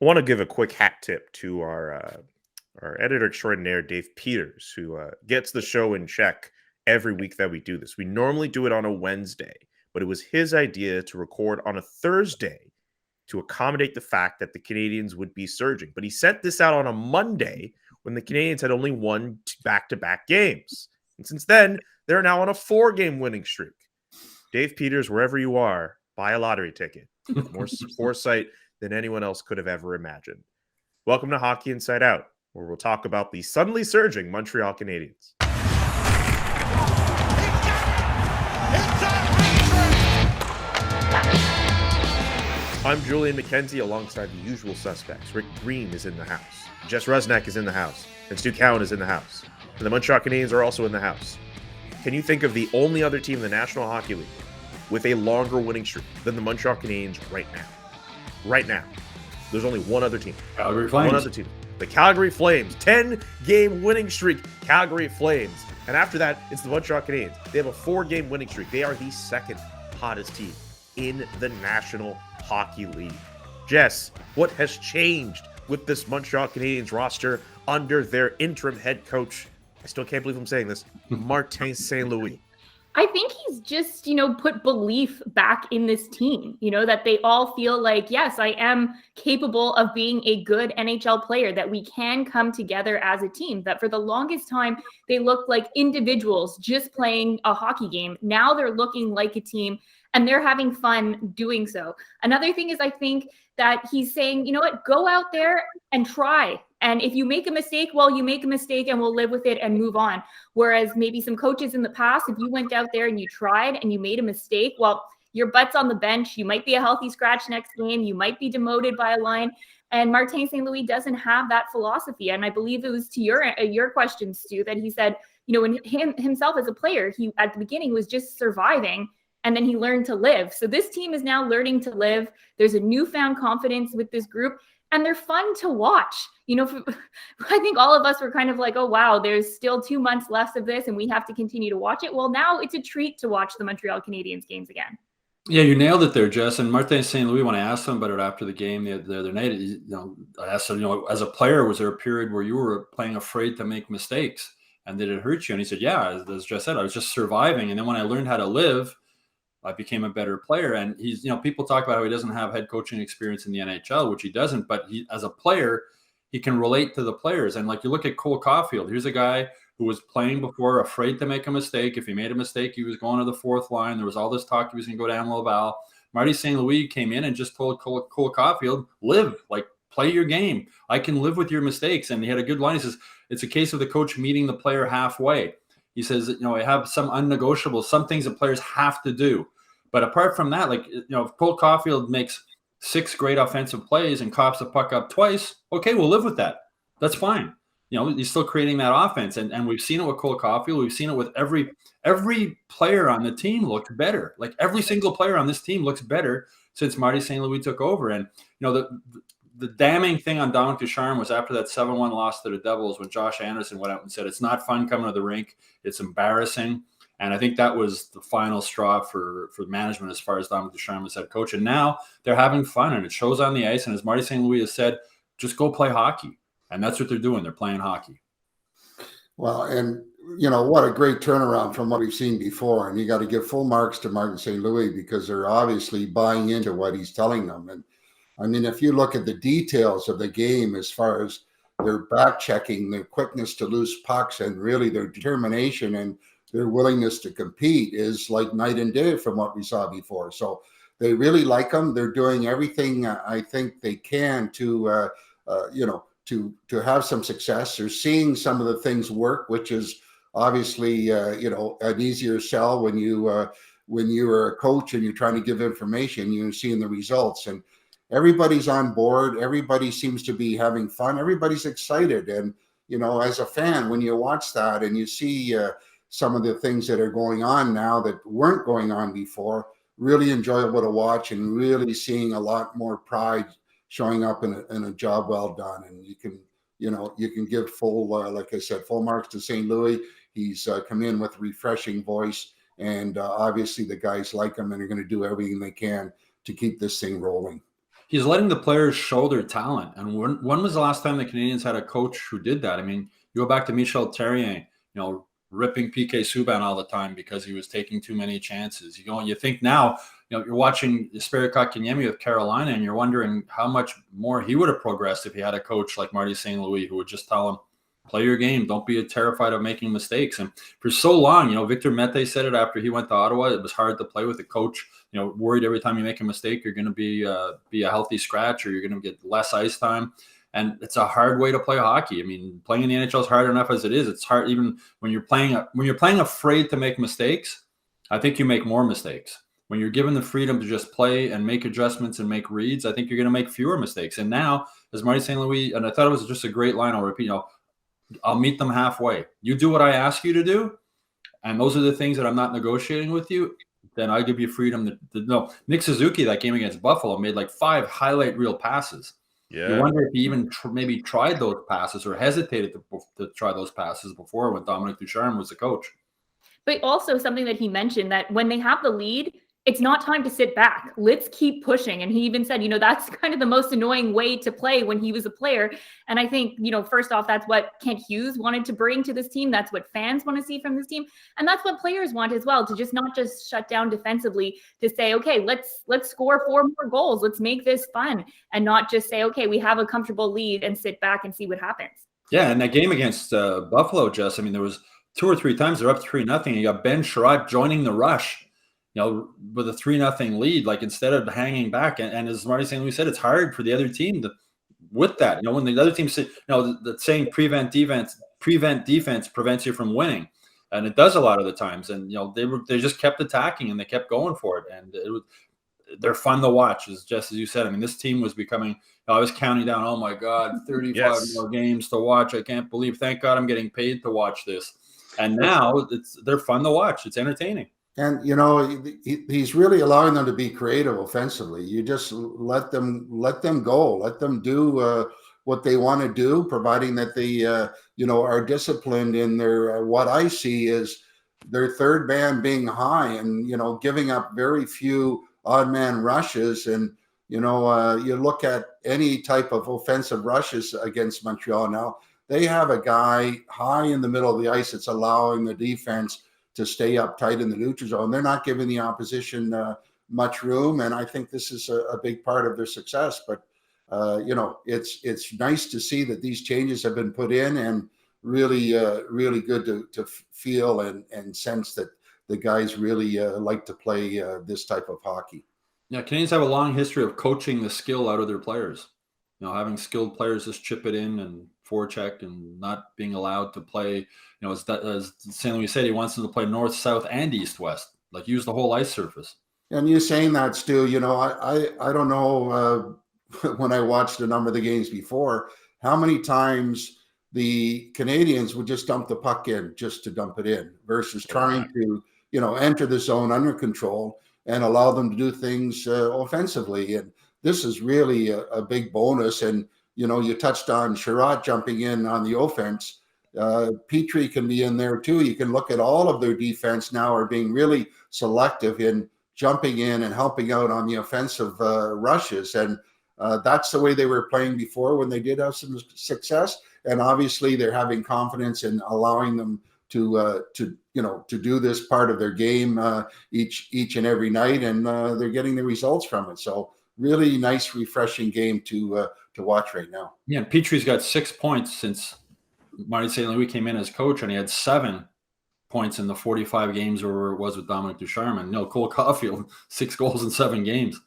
I want to give a quick hat tip to our editor extraordinaire, Dave Peters, who gets the show in check every week that we do this. We normally do it on a Wednesday, but it was his idea to record on a Thursday to accommodate the fact that the Canadiens would be surging. But he sent this out on a Monday when the Canadiens had only won back-to-back games. And since then, they're now on a 4-game winning streak. Dave Peters, wherever you are, buy a lottery ticket. More foresight than anyone else could have ever imagined. Welcome to Hockey Inside Out, where we'll talk about the suddenly surging Montreal Canadiens. I'm Julian McKenzie alongside the usual suspects. Rick Green is in the house. Jess Rusnak is in the house. And Stu Cowan is in the house. And the Montreal Canadiens are also in the house. Can you think of the only other team in the National Hockey League with a longer winning streak than the Montreal Canadiens right now? Right now. There's only one other team. Calgary Flames. One other team. The Calgary Flames. 10-game winning streak. Calgary Flames. And after that, it's the Montreal Canadiens. They have a 4-game winning streak. They are the second hottest team in the National Hockey League. Jess, what has changed with this Montreal Canadiens roster under their interim head coach? I still can't believe I'm saying this. Martin St. Louis. I think he's just, put belief back in this team, that they all feel like, yes, I am capable of being a good NHL player, that we can come together as a team, that for the longest time, they looked like individuals just playing a hockey game. Now they're looking like a team and they're having fun doing so. Another thing is I think that he's saying, you know what, go out there and try. And if you make a mistake, well, you make a mistake and we'll live with it and move on. Whereas maybe some coaches in the past, if you went out there and you tried and you made a mistake, well, your butt's on the bench. You might be a healthy scratch next game. You might be demoted by a line. And Martin St. Louis doesn't have that philosophy. And I believe it was to your question, Stu, that he said, when himself as a player, he at the beginning was just surviving. And then he learned to live. So this team is now learning to live. There's a newfound confidence with this group. And they're fun to watch. I think all of us were kind of like, oh, wow, there's still 2 months left of this and we have to continue to watch it. Well, now it's a treat to watch the Montreal Canadiens games again. Yeah, you nailed it there, Jess. And Martin St. Louis, when I asked him about it after the game the other night, I asked him, as a player, was there a period where you were playing afraid to make mistakes? And did it hurt you? And he said, yeah, as Jess said, I was just surviving. And then when I learned how to live, I became a better player. And he's, people talk about how he doesn't have head coaching experience in the NHL, which he doesn't, but he, as a player, he can relate to the players. And like you look at Cole Caufield, here's a guy who was playing before, afraid to make a mistake. If he made a mistake, he was going to the fourth line. There was all this talk he was going to go down Laval. Marty St. Louis came in and just told Cole Caufield, live, like play your game. I can live with your mistakes. And he had a good line. He says, it's a case of the coach meeting the player halfway. He says, I have some unnegotiables, some things that players have to do. But apart from that, if Cole Caufield makes 6 great offensive plays and cops the puck up twice, okay, we'll live with that. That's fine. He's still creating that offense. And we've seen it with Cole Caufield. We've seen it with every player on the team looks better. Like every single player on this team looks better since Marty St. Louis took over. And, the damning thing on Dominic Ducharme was after that 7-1 loss to the Devils when Josh Anderson went out and said, it's not fun coming to the rink. It's embarrassing. And I think that was the final straw for management as far as Dominic Ducharme as head coach. And now they're having fun and it shows on the ice. And as Marty St. Louis has said, just go play hockey. And that's what they're doing. They're playing hockey. Well, and, what a great turnaround from what we've seen before. And you got to give full marks to Martin St. Louis because they're obviously buying into what he's telling them. And I mean, if you look at the details of the game as far as their back checking, their quickness to lose pucks, and really their determination and their willingness to compete is like night and day from what we saw before. So they really like them. They're doing everything I think they can to, to have some success. They're seeing some of the things work, which is obviously, an easier sell when you're a coach and you're trying to give information, you're seeing the results. And everybody's on board. Everybody seems to be having fun. Everybody's excited. And, as a fan, when you watch that and you see some of the things that are going on now that weren't going on before, really enjoyable to watch and really seeing a lot more pride showing up in a job well done. And you can give full, like I said, full marks to St. Louis. He's come in with a refreshing voice, and obviously the guys like him and are going to do everything they can to keep this thing rolling. he's letting the players show their talent. And when was the last time the Canadiens had a coach who did that? I mean, you go back to Michel Therrien, ripping PK Subban all the time because he was taking too many chances. You think now, you're watching Jesperi Kotkaniemi with Carolina, and you're wondering how much more he would have progressed if he had a coach like Marty St. Louis who would just tell him, play your game. Don't be terrified of making mistakes. And for so long, Victor Mete said it after he went to Ottawa. It was hard to play with a coach, worried every time you make a mistake, you're going to be a healthy scratch or you're going to get less ice time. And it's a hard way to play hockey. I mean, playing in the NHL is hard enough as it is. It's hard even when you're playing afraid to make mistakes. I think you make more mistakes. When you're given the freedom to just play and make adjustments and make reads, I think you're going to make fewer mistakes. And now, as Marty St. Louis, and I thought it was just a great line, I'll repeat, I'll meet them halfway. You do what I ask you to do, and those are the things that I'm not negotiating with you, then I give you freedom to know. Nick Suzuki, that game against Buffalo, made like 5 highlight reel passes. Yeah. You wonder if he even maybe tried those passes or hesitated to try those passes before when Dominic Ducharme was the coach. But also something that he mentioned, that when they have the lead, it's not time to sit back. Let's keep pushing. And he even said, that's kind of the most annoying way to play when he was a player. And I think, first off, that's what Kent Hughes wanted to bring to this team. That's what fans want to see from this team. And that's what players want as well, to just not just shut down defensively, to say, okay, let's score 4 more goals. Let's make this fun, and not just say, okay, we have a comfortable lead and sit back and see what happens. Yeah. And that game against Buffalo, Jess, I mean, there was 2 or 3 times they're up 3-0. You got Ben Sherratt joining the rush, with a 3-0 lead, like instead of hanging back. And as Marty St. Louis said, it's hard for the other team with that. When the other team say, the saying prevent defense prevents you from winning. And it does a lot of the times. And, they just kept attacking and they kept going for it. And they're fun to watch, just as you said. I mean, this team was becoming, I was counting down, oh my God, 35 more games to watch. I can't believe, thank God I'm getting paid to watch this. And now they're fun to watch. It's entertaining. And, he's really allowing them to be creative offensively. You just let them go, let them do what they want to do, providing that they, are disciplined in their, what I see is their third man being high and, giving up very few odd man rushes. And, you look at any type of offensive rushes against Montreal now, they have a guy high in the middle of the ice that's allowing the defense to stay up tight in the neutral zone. They're not giving the opposition much room, and I think this is a big part of their success. But it's nice to see that these changes have been put in, and really good to feel and sense that the guys really like to play this type of hockey. Yeah, Canadiens have a long history of coaching the skill out of their players. Having skilled players just chip it in and forecheck and not being allowed to play, as St. Louis said, he wants them to play north, south, and east, west, like use the whole ice surface. And you saying that, Stu, I don't know when I watched a number of the games before, how many times the Canadiens would just dump the puck in just to dump it in versus trying to, enter the zone under control and allow them to do things offensively. And this is really a big bonus. And, you touched on Sherratt jumping in on the offense. Petrie can be in there too. You can look at all of their defense now are being really selective in jumping in and helping out on the offensive rushes. And that's the way they were playing before when they did have some success. And obviously they're having confidence in allowing them to do this part of their game each and every night. And they're getting the results from it. So really nice, refreshing game to watch right now. Yeah, Petrie's got 6 points since Marty St. Louis came in as coach, and he had 7 points in the 45 games where it was with Dominic Ducharme. And Cole Caufield, 6 goals in 7 games.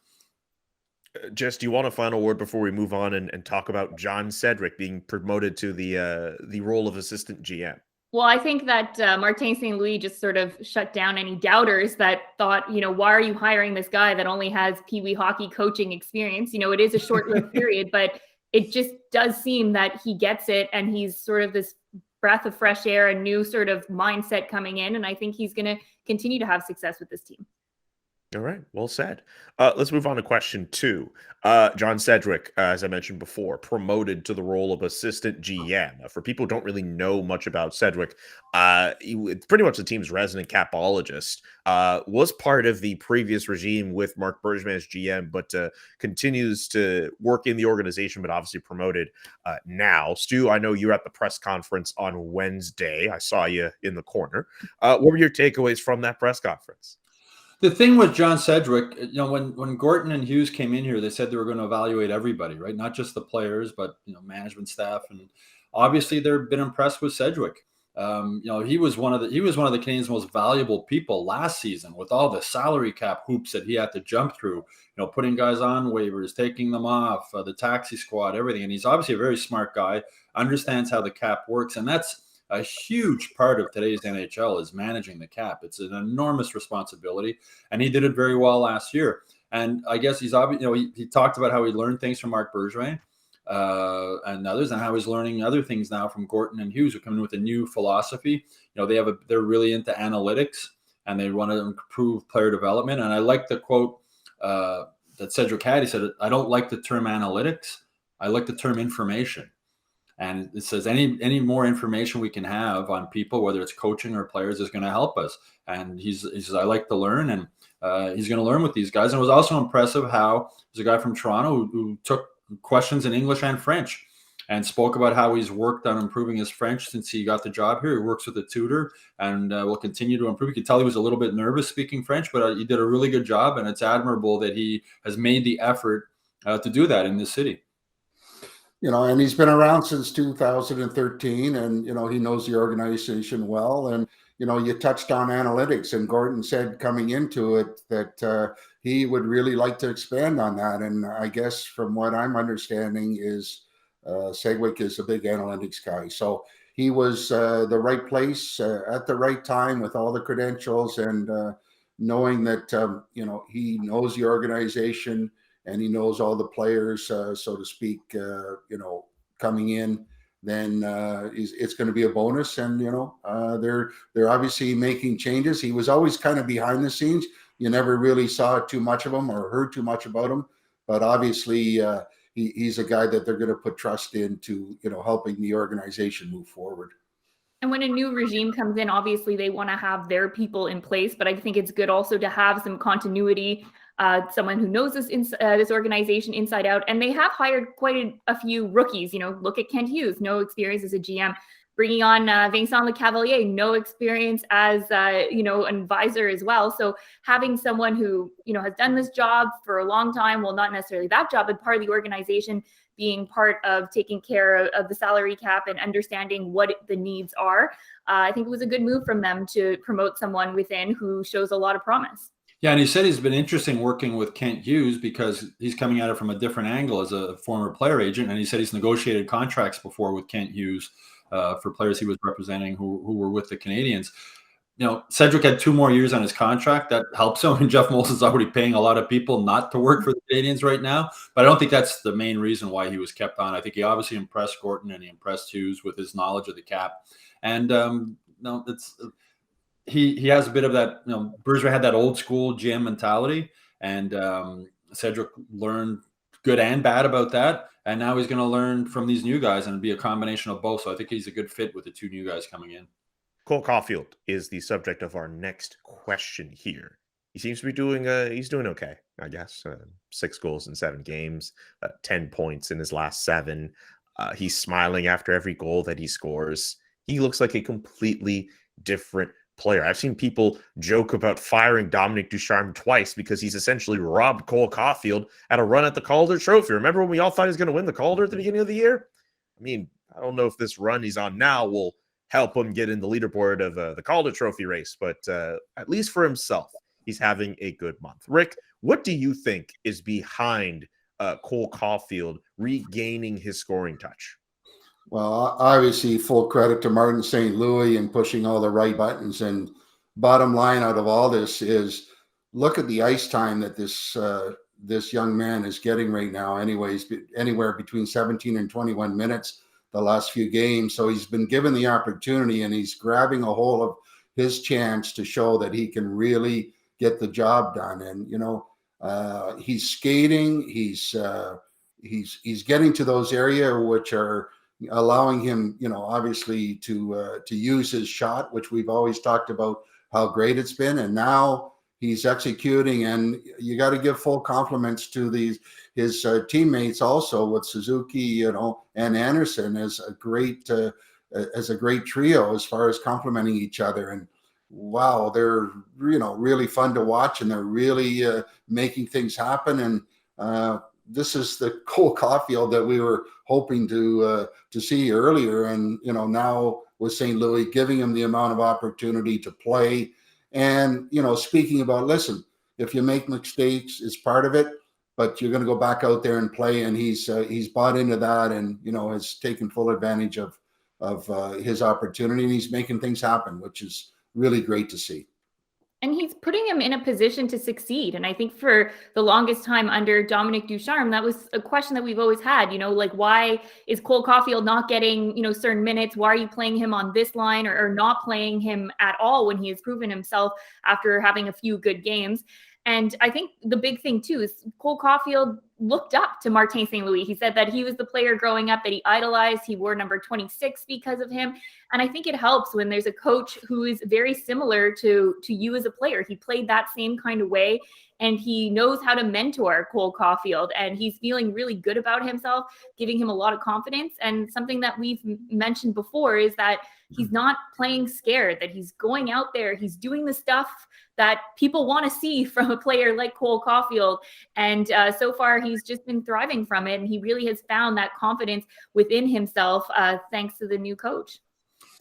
Jess, do you want a final word before we move on and talk about John Sedgwick being promoted to the role of assistant GM? Well, I think that Martin St. Louis just sort of shut down any doubters that thought, why are you hiring this guy that only has Pee Wee hockey coaching experience? It is a short-lived period, but it just does seem that he gets it, and he's sort of this breath of fresh air, a new sort of mindset coming in, and I think he's going to continue to have success with this team. All right, well said. Let's move on to question 2. John Sedgwick, as I mentioned before, promoted to the role of assistant GM. For people who don't really know much about Sedgwick, pretty much the team's resident capologist. Was part of the previous regime with Marc Bergevin as GM, but continues to work in the organization, but obviously promoted now. Stu, I know you were at the press conference on Wednesday. I saw you in the corner. What were your takeaways from that press conference? The thing with John Sedgwick, when Gorton and Hughes came in here, they said they were going to evaluate everybody, right? Not just the players, but management staff, and obviously they've been impressed with Sedgwick. He was one of the Canadiens' most valuable people last season with all the salary cap hoops that he had to jump through. Putting guys on waivers, taking them off, the taxi squad, everything. And he's obviously a very smart guy, understands how the cap works, and that's a huge part of today's NHL is managing the cap. It's an enormous responsibility, and he did it very well last year. And I guess he's obviously, he talked about how he learned things from Marc Bergevin and others, and how he's learning other things now from Gorton and Hughes, who come in with a new philosophy. They're really into analytics, and they want to improve player development. And I like the quote that Sedgwick had. He said, "I don't like the term analytics. I like the term information." And it says any more information we can have on people, whether it's coaching or players, is going to help us. And he says, I like to learn, and he's going to learn with these guys. And it was also impressive how there's a guy from Toronto who took questions in English and French and spoke about how he's worked on improving his French since he got the job here. He works with a tutor and will continue to improve. You could tell he was a little bit nervous speaking French, but he did a really good job. And it's admirable that he has made the effort to do that in this city. And he's been around since 2013, and, he knows the organization well. And, you touched on analytics, and Gordon said coming into it that he would really like to expand on that. And I guess from what I'm understanding is Sedgwick is a big analytics guy. So he was the right place at the right time with all the credentials, and knowing that, he knows the organization and he knows all the players, so to speak, coming in, then it's going to be a bonus. And, they're obviously making changes. He was always kind of behind the scenes. You never really saw too much of him or heard too much about him. But obviously, he's a guy that they're going to put trust into, helping the organization move forward. And when a new regime comes in, obviously they want to have their people in place, but I think it's good also to have some continuity, someone who knows this organization inside out. And they have hired quite a few rookies. Look at Kent Hughes, no experience as a GM. Bringing on Vincent Lecavalier, no experience as an advisor as well. So having someone who has done this job for a long time, well, not necessarily that job, but part of the organization, being part of taking care of the salary cap and understanding what the needs are. I think it was a good move from them to promote someone within who shows a lot of promise. Yeah, and he said he's been interesting working with Kent Hughes because he's coming at it from a different angle as a former player agent. And he said he's negotiated contracts before with Kent Hughes for players he was representing who were with the Canadiens. Sedgwick had 2 more years on his contract. That helps him. And Jeff Molson's already paying a lot of people not to work for the Canadiens right now. But I don't think that's the main reason why he was kept on. I think he obviously impressed Gorton and he impressed Hughes with his knowledge of the cap. And he has a bit of that. Bergevin had that old school GM mentality, and Sedgwick learned good and bad about that. And now he's going to learn from these new guys, and it'll be a combination of both. So I think he's a good fit with the 2 new guys coming in. Cole Caufield is the subject of our next question here. He seems to be doing he's doing okay, I guess. 6 goals in 7 games, 10 points in his last 7. He's smiling after every goal that he scores. He looks like a completely different player. I've seen people joke about firing Dominic Ducharme twice because he's essentially robbed Cole Caufield at a run at the Calder Trophy. Remember when we all thought he was going to win the Calder at the beginning of the year? I mean, I don't know if this run he's on now will help him get in the leaderboard of the Calder Trophy race, but at least for himself, he's having a good month. Rick, what do you think is behind Cole Caufield regaining his scoring touch? Well, obviously, full credit to Martin St. Louis and pushing all the right buttons. And bottom line out of all this is look at the ice time that this young man is getting right now. Anyways, anywhere between 17 and 21 minutes the last few games. So he's been given the opportunity, and he's grabbing a hold of his chance to show that he can really get the job done. And he's skating. He's getting to those areas which are allowing him, obviously to use his shot, which we've always talked about how great it's been. And now he's executing, and you got to give full compliments to his teammates also with Suzuki, and Anderson as a great trio as far as complementing each other. And wow, they're really fun to watch, and they're really making things happen. And this is the Cole Caufield that we were hoping to see earlier, and now with St. Louis giving him the amount of opportunity to play. And speaking about, listen, if you make mistakes, it's part of it, but you're going to go back out there and play. And he's bought into that, and has taken full advantage of his opportunity, and he's making things happen, which is really great to see. And he's putting him in a position to succeed. And I think for the longest time under Dominic Ducharme, that was a question that we've always had, like, why is Cole Caufield not getting, certain minutes? Why are you playing him on this line or not playing him at all when he has proven himself after having a few good games? And I think the big thing, too, is Cole Caufield looked up to Martin St. Louis. He said that he was the player growing up that he idolized. He wore number 26 because of him. And I think it helps when there's a coach who is very similar to you as a player. He played that same kind of way, and he knows how to mentor Cole Caufield, and he's feeling really good about himself, giving him a lot of confidence. And something that we've mentioned before is that he's not playing scared, that he's going out there, he's doing the stuff that people want to see from a player like Cole Caufield. And so far, he's just been thriving from it. And he really has found that confidence within himself, thanks to the new coach.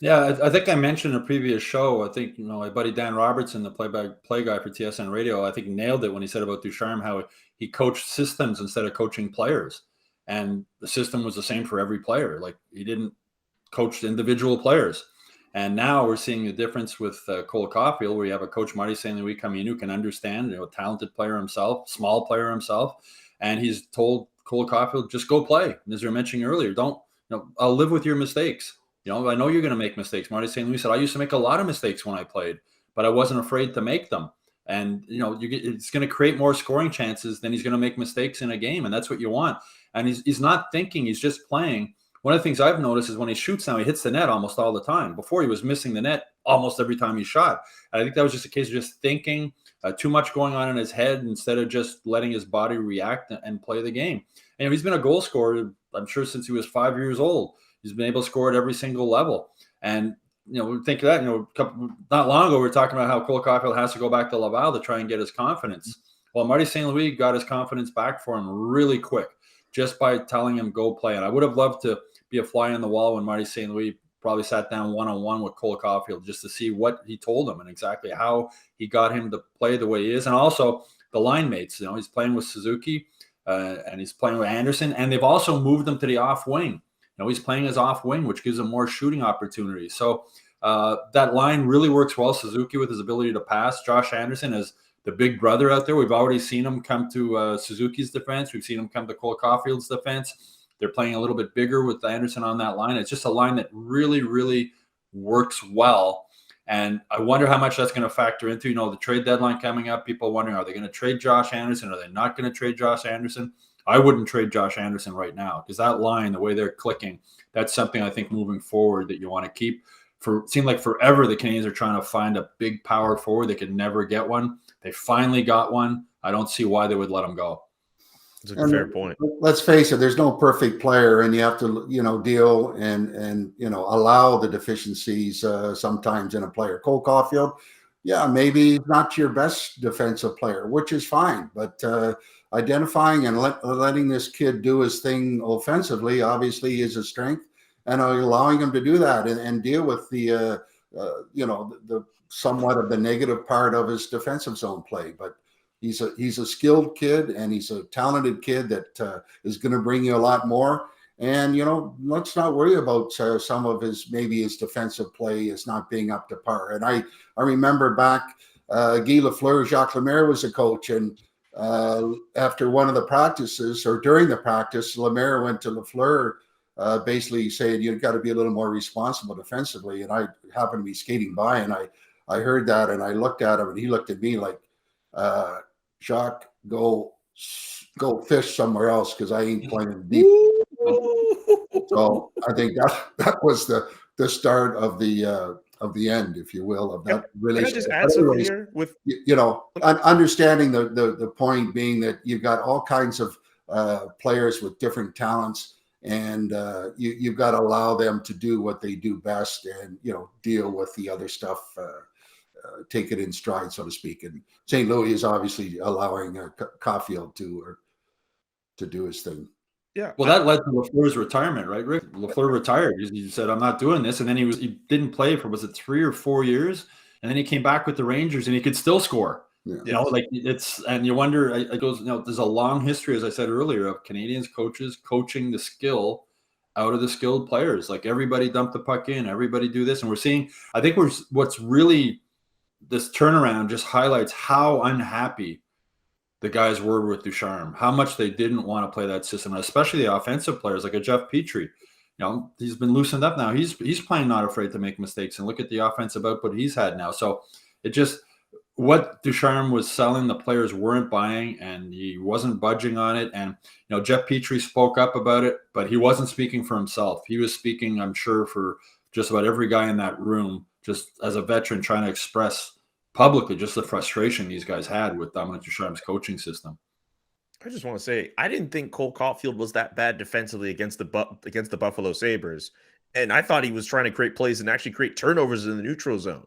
Yeah, I think I mentioned in a previous show, I think, my buddy Dan Robertson, the play-by-play guy for TSN Radio, I think nailed it when he said about Ducharme, how he coached systems instead of coaching players. And the system was the same for every player. Like, he didn't coach individual players. And now we're seeing the difference with Cole Caufield, where you have a coach, Marty St. Louis, coming in who can understand, a talented player himself, small player himself. And he's told Cole Caufield, just go play. And as you were mentioning earlier, I'll live with your mistakes. I know you're going to make mistakes. Marty St. Louis said, I used to make a lot of mistakes when I played, but I wasn't afraid to make them. And, it's going to create more scoring chances than he's going to make mistakes in a game. And that's what you want. And he's not thinking, he's just playing. One of the things I've noticed is when he shoots now, he hits the net almost all the time. Before, he was missing the net almost every time he shot. And I think that was just a case of just thinking, too much going on in his head instead of just letting his body react and play the game. And he's been a goal scorer, I'm sure, since he was 5 years old. He's been able to score at every single level. And, think of that, not long ago, we were talking about how Cole Caufield has to go back to Laval to try and get his confidence. Well, Marty St. Louis got his confidence back for him really quick just by telling him go play. And I would have loved to be a fly on the wall when Marty St. Louis probably sat down one-on-one with Cole Caufield just to see what he told him and exactly how he got him to play the way he is. And also the line mates, he's playing with Suzuki and he's playing with Anderson, and they've also moved him to the off wing. He's playing as off wing, which gives him more shooting opportunities. So that line really works well. Suzuki with his ability to pass. Josh Anderson is the big brother out there. We've already seen him come to Suzuki's defense. We've seen him come to Cole Caufield's defense. They're playing a little bit bigger with Anderson on that line. It's just a line that really, really works well. And I wonder how much that's going to factor into, the trade deadline coming up. People wondering, are they going to trade Josh Anderson? Are they not going to trade Josh Anderson? I wouldn't trade Josh Anderson right now, because that line, the way they're clicking, that's something I think moving forward that you want to keep. It seemed like forever the Canadiens are trying to find a big power forward. They could never get one. They finally got one. I don't see why they would let him go. That's a fair point. Let's face it, there's no perfect player, and you have to, deal and allow the deficiencies sometimes in a player. Cole Caufield, yeah, maybe not your best defensive player, which is fine, but identifying and letting this kid do his thing offensively obviously is a strength, and allowing him to do that and deal with the somewhat of the negative part of his defensive zone play. But he's a skilled kid, and he's a talented kid that is going to bring you a lot more. And let's not worry about some of his defensive play is not being up to par. And I remember back, Guy Lafleur, Jacques Lemaire was a coach, and after one of the practices or during the practice, Lemaire went to Lafleur, basically saying, you've got to be a little more responsible defensively. And I happened to be skating by, and I heard that, and I looked at him, and he looked at me like, Jacques, go fish somewhere else because I ain't playing deep. So I think that was the start of the end, if you will, of that relationship. Can I just add something here? With Understanding the point being that you've got all kinds of players with different talents, and you've got to allow them to do what they do best, and deal with the other stuff. Take it in stride, so to speak. And St. Louis is obviously allowing Caufield to do his thing. Yeah. Well, that led to Lafleur's retirement, right, Rick? Lafleur retired. He said, "I'm not doing this," and then he didn't play for 3 or 4 years, and then he came back with the Rangers, and he could still score. Yeah. And you wonder. It goes. There's a long history, as I said earlier, of Canadiens coaches coaching the skill out of the skilled players. Like, everybody dump the puck in, everybody do this, and we're seeing. I think what's really this turnaround just highlights how unhappy the guys were with Ducharme, how much they didn't want to play that system, and especially the offensive players like a Jeff Petrie. He's been loosened up now. He's playing not afraid to make mistakes, and look at the offensive output he's had now. So it just, what Ducharme was selling, the players weren't buying, and he wasn't budging on it. And Jeff Petrie spoke up about it, but he wasn't speaking for himself. He was speaking, I'm sure, for just about every guy in that room, just as a veteran trying to express publicly just the frustration these guys had with Dominic Ducharme's coaching system. I just want to say, I didn't think Cole Caufield was that bad defensively against the Buffalo Sabres, and I thought he was trying to create plays and actually create turnovers in the neutral zone.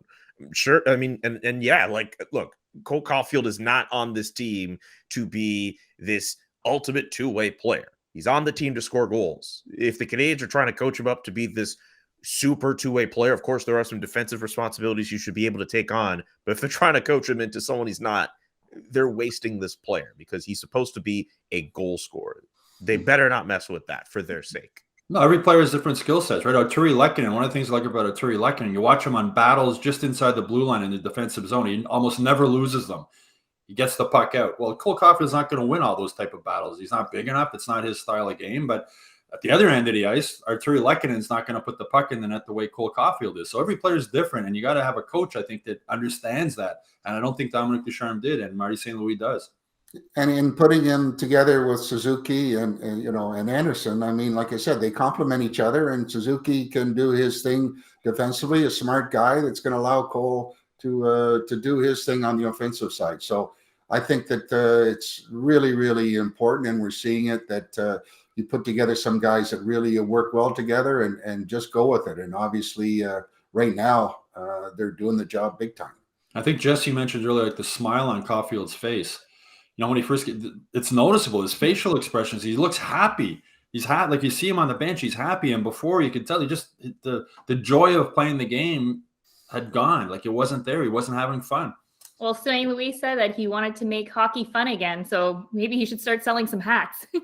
Sure, I mean, and yeah, look, Cole Caufield is not on this team to be this ultimate two-way player. He's on the team to score goals. If the Canadiens are trying to coach him up to be this super two-way player, of course there are some defensive responsibilities you should be able to take on, but if they're trying to coach him into someone he's not, they're wasting this player because he's supposed to be a goal scorer. They better not mess with that for their sake. No, every player has different skill sets, right? Arturi Lehkonen, one of the things I like about Arturi Lehkonen, you watch him on battles just inside the blue line in the defensive zone. He almost never loses them. He gets the puck out. Well, Cole Caufield is not going to win all those type of battles. He's not big enough. It's not his style of game. But at the other end of the ice, Arturi Lehkonen is not going to put the puck in the net the way Cole Caufield is. So every player is different, and you got to have a coach, I think, that understands that. And I don't think Dominic Ducharme did, and Marty St. Louis does. And in putting him together with Suzuki and Anderson, I mean, like I said, they complement each other, and Suzuki can do his thing defensively, a smart guy that's going to allow Cole to do his thing on the offensive side. So I think that it's really, really important, and we're seeing it, that you put together some guys that really work well together and just go with it. And obviously right now they're doing the job big time. I think Jesse mentioned earlier, like, the smile on Caufield's face. When he first it's noticeable, his facial expressions. He looks happy. He's happy. Like, you see him on the bench, he's happy. And before, you could tell the joy of playing the game had gone. Like, it wasn't there. He wasn't having fun. Well, St. Louis said that he wanted to make hockey fun again, so maybe he should start selling some hats. Make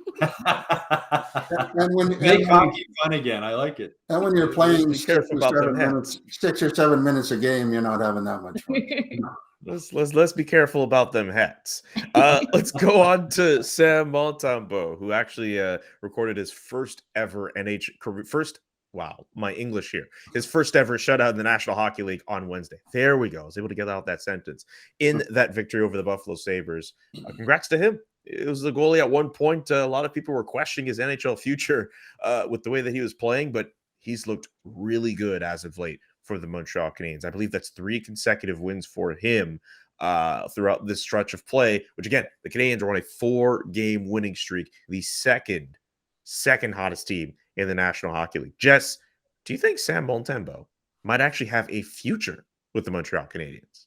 hockey fun again. I like it. And when you're playing 6 or 7 minutes a game, you're not having that much fun. Let's be careful about them hats. Let's go on to Sam Montembeault, who actually recorded his first ever his first ever shutout in the National Hockey League on Wednesday. There we go. I was able to get out that sentence in that victory over the Buffalo Sabres. Congrats to him. It was the goalie at one point. A lot of people were questioning his NHL future with the way that he was playing, but he's looked really good as of late for the Montreal Canadiens. I believe that's 3 consecutive wins for him throughout this stretch of play, which, again, the Canadiens are on a 4-game winning streak, the second hottest team in the National Hockey League. Jess, do you think Sam Montembeault might actually have a future with the Montreal Canadiens?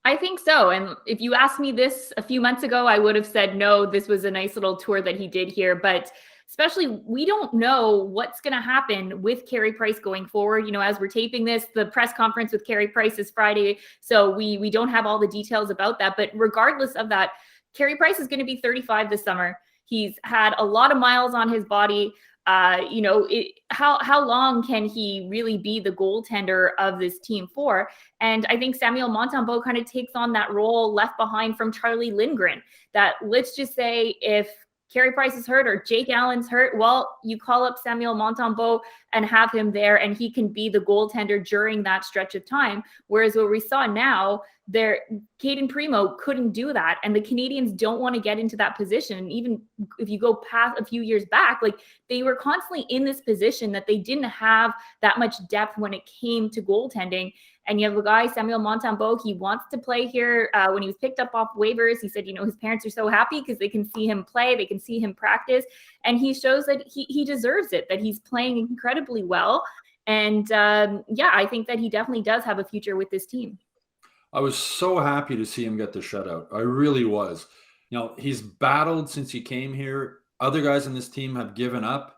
I think so. And if you asked me this a few months ago, I would have said, no, this was a nice little tour that he did here. But especially, we don't know what's going to happen with Carey Price going forward. As we're taping this, the press conference with Carey Price is Friday. So we don't have all the details about that. But regardless of that, Carey Price is going to be 35 this summer. He's had a lot of miles on his body. How long can he really be the goaltender of this team for? And I think Samuel Montembeault kind of takes on that role left behind from Charlie Lindgren. That, let's just say, if Carey Price is hurt or Jake Allen's hurt, well, you call up Samuel Montembeault and have him there, and he can be the goaltender during that stretch of time. Whereas what we saw now, Caden Primo couldn't do that, and the Canadiens don't want to get into that position. And even if you go past a few years back, like they were constantly in this position that they didn't have that much depth when it came to goaltending. And you have a guy, Samuel Montembeault, he wants to play here. When he was picked up off waivers, he said, his parents are so happy because they can see him play, they can see him practice. And he shows that he deserves it, that he's playing incredibly well. And I think that he definitely does have a future with this team. I was so happy to see him get the shutout. I really was. He's battled since he came here. Other guys in this team have given up.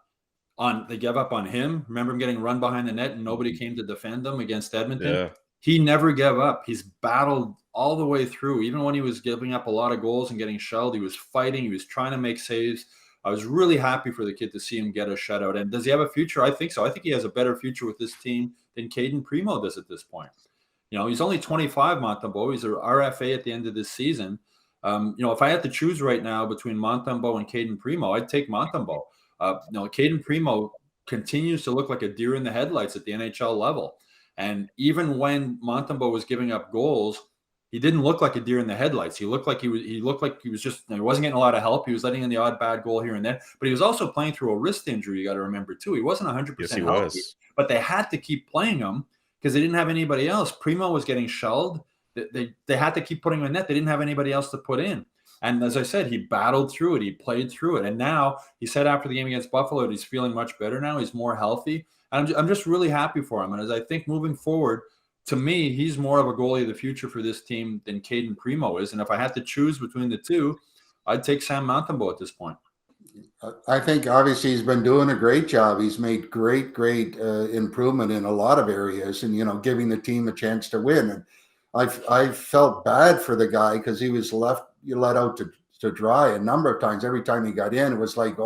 They gave up on him. Remember him getting run behind the net and nobody came to defend him against Edmonton? Yeah. He never gave up. He's battled all the way through. Even when he was giving up a lot of goals and getting shelled, he was fighting. He was trying to make saves. I was really happy for the kid to see him get a shutout. And does he have a future? I think so. I think he has a better future with this team than Caden Primo does at this point. He's only 25, Montembeault. He's an RFA at the end of this season. If I had to choose right now between Montembeault and Caden Primo, I'd take Montembeault. Caden Primo continues to look like a deer in the headlights at the NHL level. And even when Montembeault was giving up goals, he didn't look like a deer in the headlights. He looked like he was just, he wasn't getting a lot of help. He was letting in the odd bad goal here and there, but he was also playing through a wrist injury. You got to remember too. He wasn't 100% healthy, but they had to keep playing him because they didn't have anybody else. Primo was getting shelled. They had to keep putting him in net. They didn't have anybody else to put in. And as I said, he battled through it. He played through it. And now he said after the game against Buffalo, he's feeling much better now. He's more healthy. And I'm just really happy for him. And as I think moving forward, to me, he's more of a goalie of the future for this team than Caden Primo is. And if I had to choose between the two, I'd take Sam Montembeault at this point. I think obviously he's been doing a great job. He's made great improvement in a lot of areas and, giving the team a chance to win. And I felt bad for the guy because he was let out to dry a number of times. Every time he got in, it was like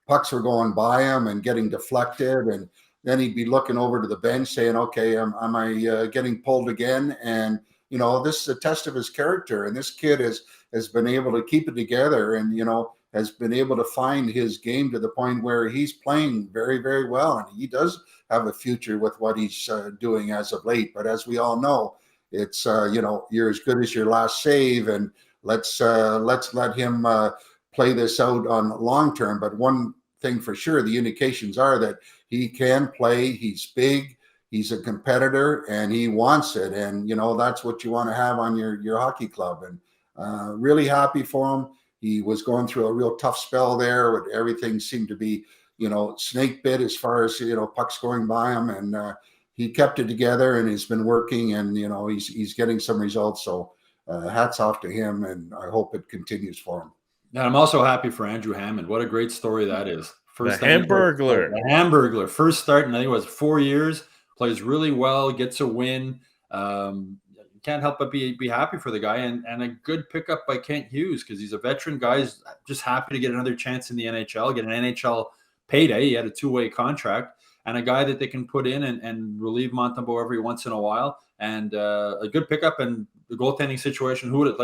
pucks were going by him and getting deflected. And then he'd be looking over to the bench saying, okay, am I getting pulled again? And, this is a test of his character. And this kid has been able to keep it together and, has been able to find his game to the point where he's playing very, very well. And he does have a future with what he's doing as of late. But as we all know, it's, you're as good as your last save, and let's let him play this out on long term. But one thing for sure, the indications are that he can play. He's big. He's a competitor, and he wants it. And, that's what you want to have on your hockey club. And really happy for him. He was going through a real tough spell there with everything seemed to be, snake bit as far as, pucks going by him. And he kept it together and he's been working and, he's getting some results. So hats off to him. And I hope it continues for him. And I'm also happy for Andrew Hammond. What a great story that is. The Hamburglar. First start in, I think it was 4 years, plays really well, gets a win. Can't help but be happy for the guy, and a good pickup by Kent Hughes because he's a veteran guy. He's just happy to get another chance in the NHL, get an NHL payday. He had a 2-way contract, and a guy that they can put in and relieve Montembeault every once in a while, and a good pickup. And the goaltending situation, who would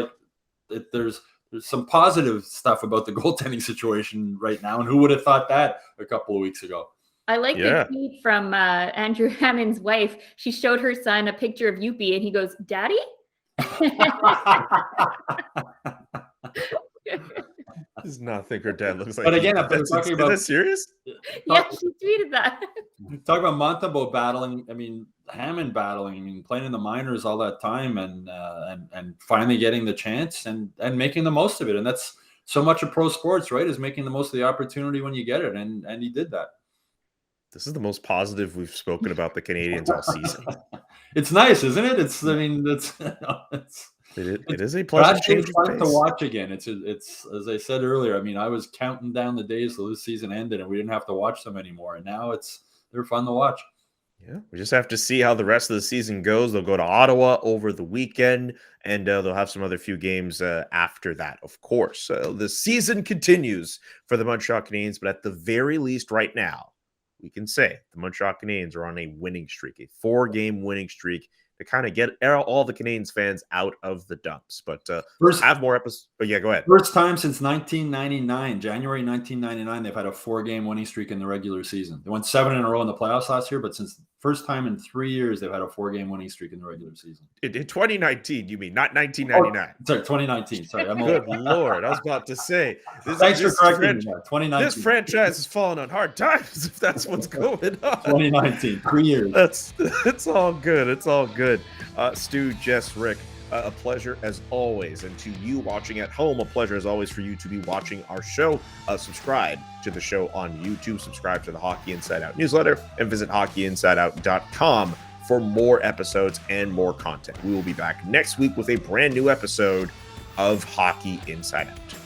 it there's some positive stuff about the goaltending situation right now, and who would have thought that a couple of weeks ago? I like the tweet from Andrew Hammond's wife. She showed her son a picture of Youppi, and he goes, "Daddy?" Does not think her dad looks like. But again, if we're talking about that serious, yeah, she tweeted that. Talk about Montembeault battling. I mean, Hammond battling. I mean, playing in the minors all that time, and finally getting the chance and making the most of it. And that's so much of pro sports, right? Is making the most of the opportunity when you get it, and he did that. This is the most positive we've spoken about the Canadiens all season. It's nice, isn't it? It is a pleasant change of pace. To watch again. It's as I said earlier. I mean, I was counting down the days till this season ended, and we didn't have to watch them anymore. And now they're fun to watch. Yeah, we just have to see how the rest of the season goes. They'll go to Ottawa over the weekend, and they'll have some other few games after that, of course. The season continues for the Montreal Canadiens, but at the very least right now, we can say the Montreal Canadiens are on a winning streak, a 4-game winning streak. to kind of get all the Canadiens fans out of the dumps. But First, have more episodes. But yeah, go ahead. First time since 1999, January 1999, they've had a 4-game winning streak in the regular season. They won 7 in a row in the playoffs last year, but since first time in 3 years, they've had a 4-game winning streak in the regular season. In 2019, you mean, not 1999? Sorry, 2019. Sorry, I'm Good Lord, I was about to say. Thanks for correcting me. 2019. This franchise is falling on hard times if that's what's going on. 2019, 3 years. It's all good. It's all good. Stu, Jess, Rick, a pleasure as always. And to you watching at home, a pleasure as always for you to be watching our show. Subscribe to the show on YouTube, subscribe to the Hockey Inside Out newsletter, and visit hockeyinsideout.com for more episodes and more content. We will be back next week with a brand new episode of Hockey Inside Out.